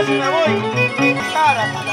si me voy. Para.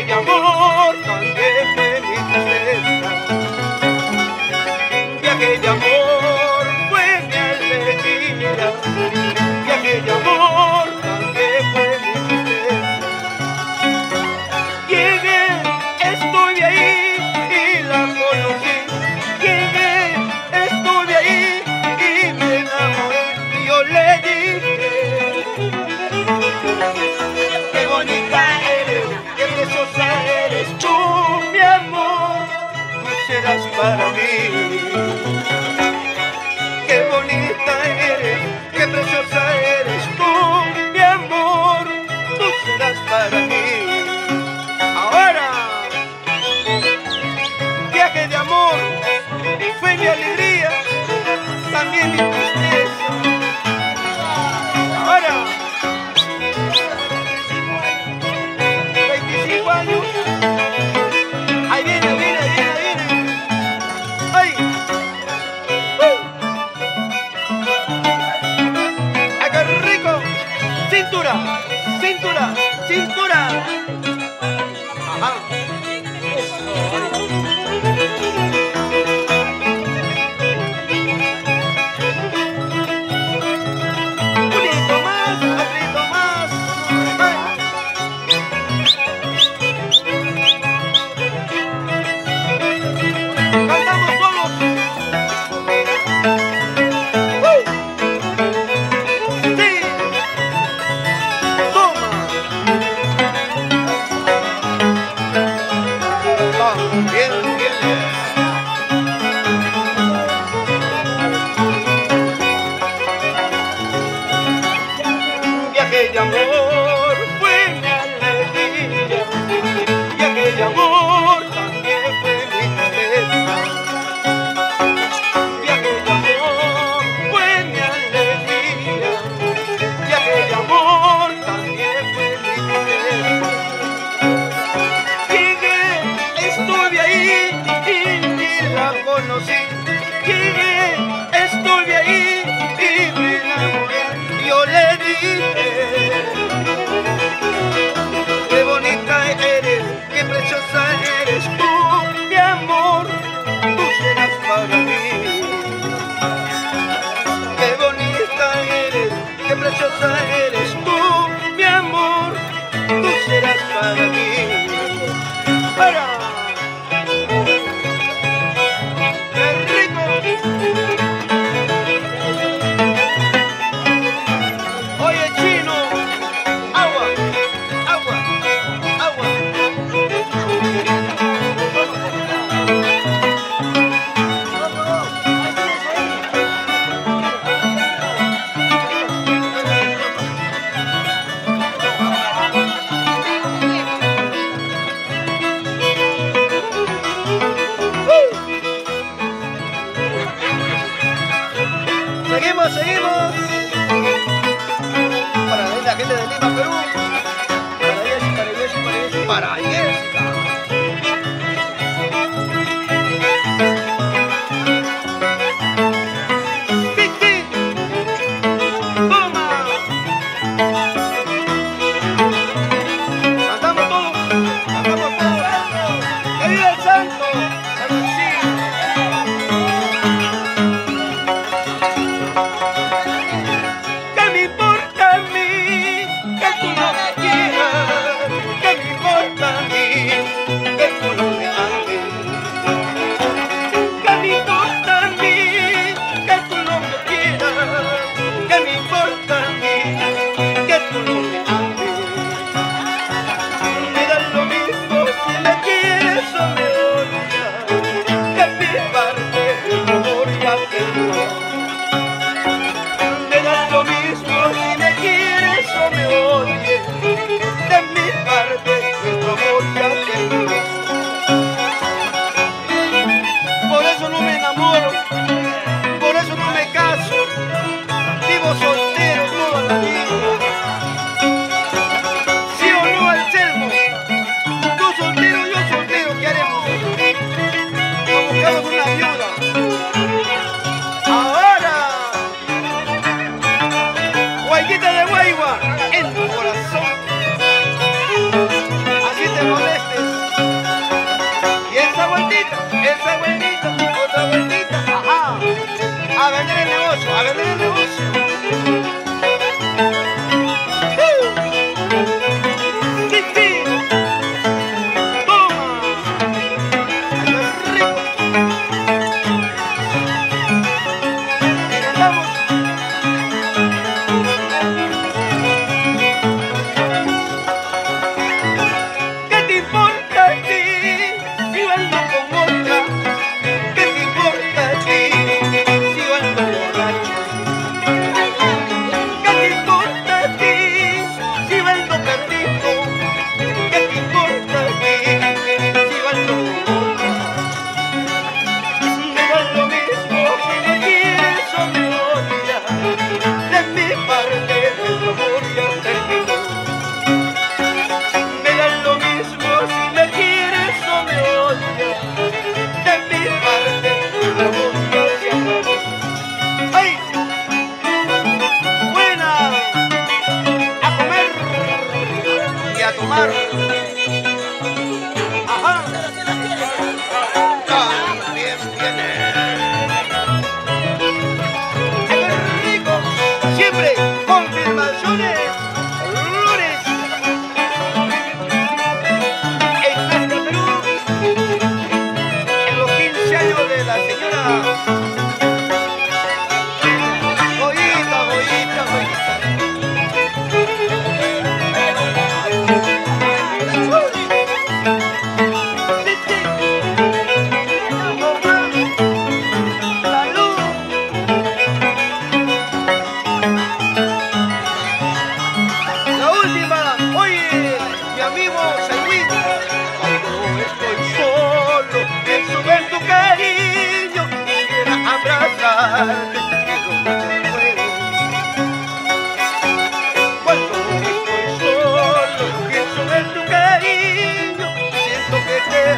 aquel amor también fue mi tristeza, y aquel amor fue mi alegría, y aquel amor también fue mi tristeza. Llegué, estuve ahí y la conocí, llegué, estuve ahí y me enamoré, y yo le dije: qué bonita eres, qué preciosa eres tú, mi amor, tú serás para mí. Qué bonita eres, qué preciosa eres tú, mi amor, tú serás para mí. Ahora, viaje de amor, fue mi alegría, también mi tristeza. Ahora, 25 años. Ahí viene, ahí viene, ahí viene, ahí viene. ¡Ay! ¡Ay, qué rico! ¡Cintura! ¡Cintura! ¡Cintura! Ajá. Un grito más, un grito más. ¡Ay! Cantamos todos. Sí. Toma.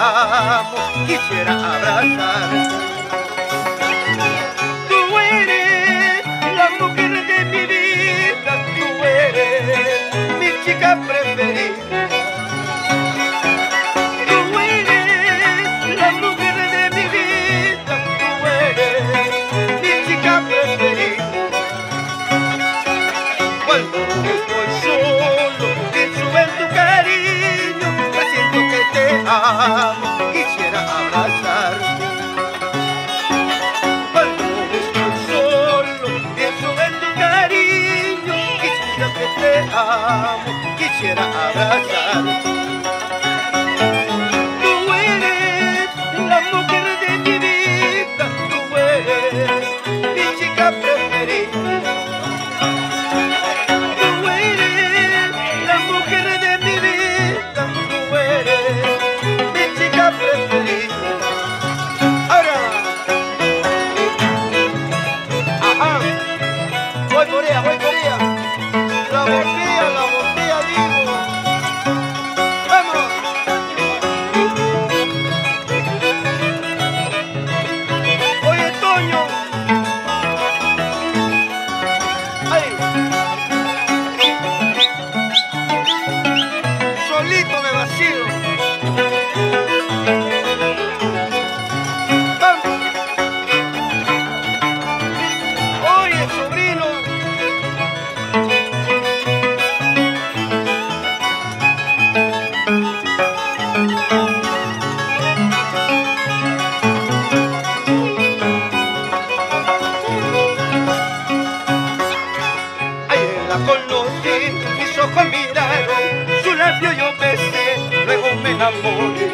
amo, quisiera abrazarte. Tú eres la mujer de mi vida, tú eres mi chica preferida. Tú eres la mujer de mi vida, tú eres mi chica preferida. Cuando estoy solo, pienso en tu cariño, siento que te amo, quisiera abrazarte. Cuando estoy solo, pienso en tu cariño, quisiera que te amo, quisiera abrazarte. Tú eres la mujer de mi vida, tú eres mi chica preferida. Voy Corea, la botella digo, vamos. Oye Toño, ay, solito me vacilo. Vamos. Oye sobrino. La conocí, mis ojos miraron, su labio yo besé, luego me enamoré.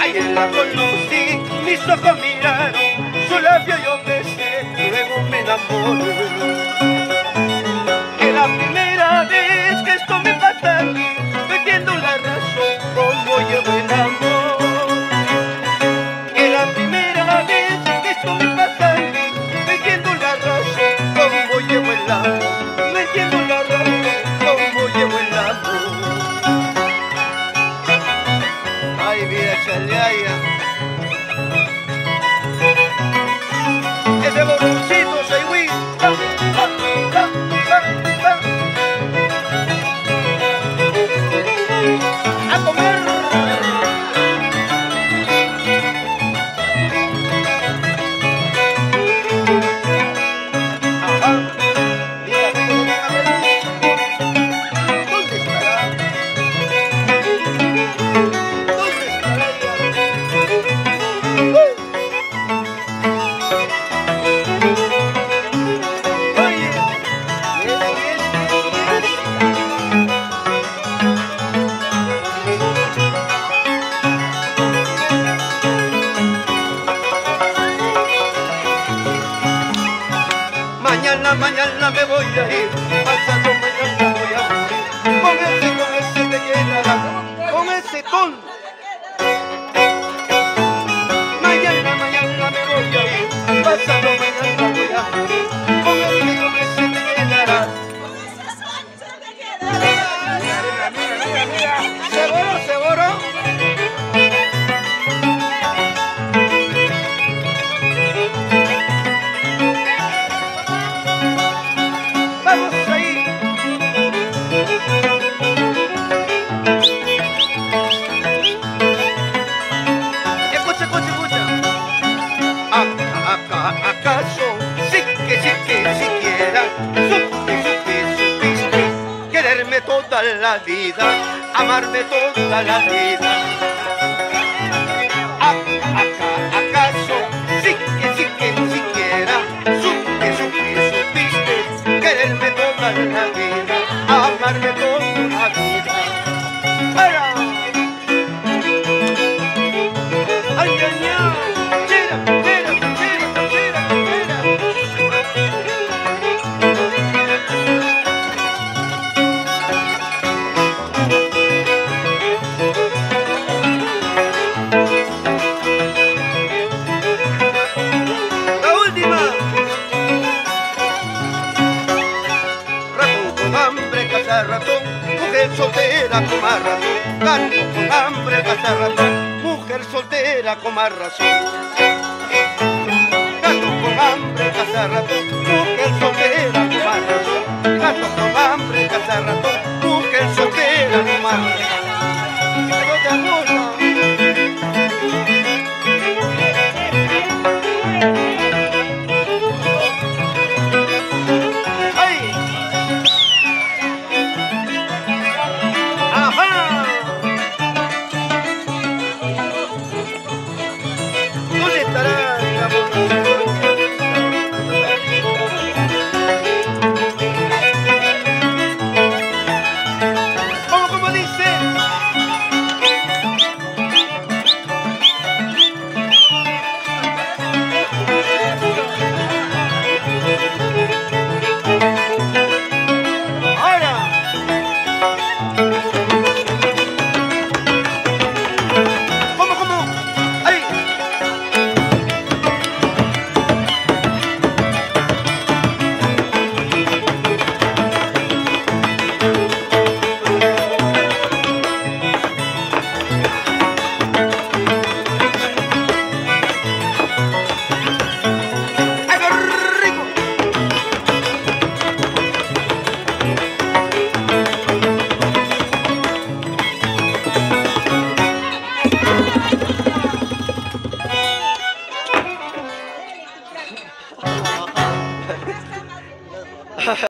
Ayer la conocí, mis ojos miraron, su labio yo besé, luego me enamoré. Que la primera vez que esto me pasa a mí, no entiendo la razón, cómo llevo el amor. Que la primera vez que esto me pasa a mí, no entiendo la razón, cómo llevo el amor. No entiendo la razón, cómo llevo el amor. Ay, vida chaleaya. Ese borroncito, say we. A comer. Mañana me voy a ir, pasado mañana voy a morir. Con ese te quedará, con ese tonto. Mañana me voy a ir, pasado mañana voy a morir. Con ese te quedarás. ¿Seguro? Vamos ahí. Escucha. ¿Acaso sí que siquiera supiste quererme toda la vida, amarme toda la vida? ¿Acaso sí que siquiera supiste quererme toda la vida, amarme toda la vida? ¡Para! ¡Ay, con hambre pasa ratón, mujer soltera con más razón. Gato con hambre pasa ratón, mujer soltera con más razón. Gato con hambre pasa ratón.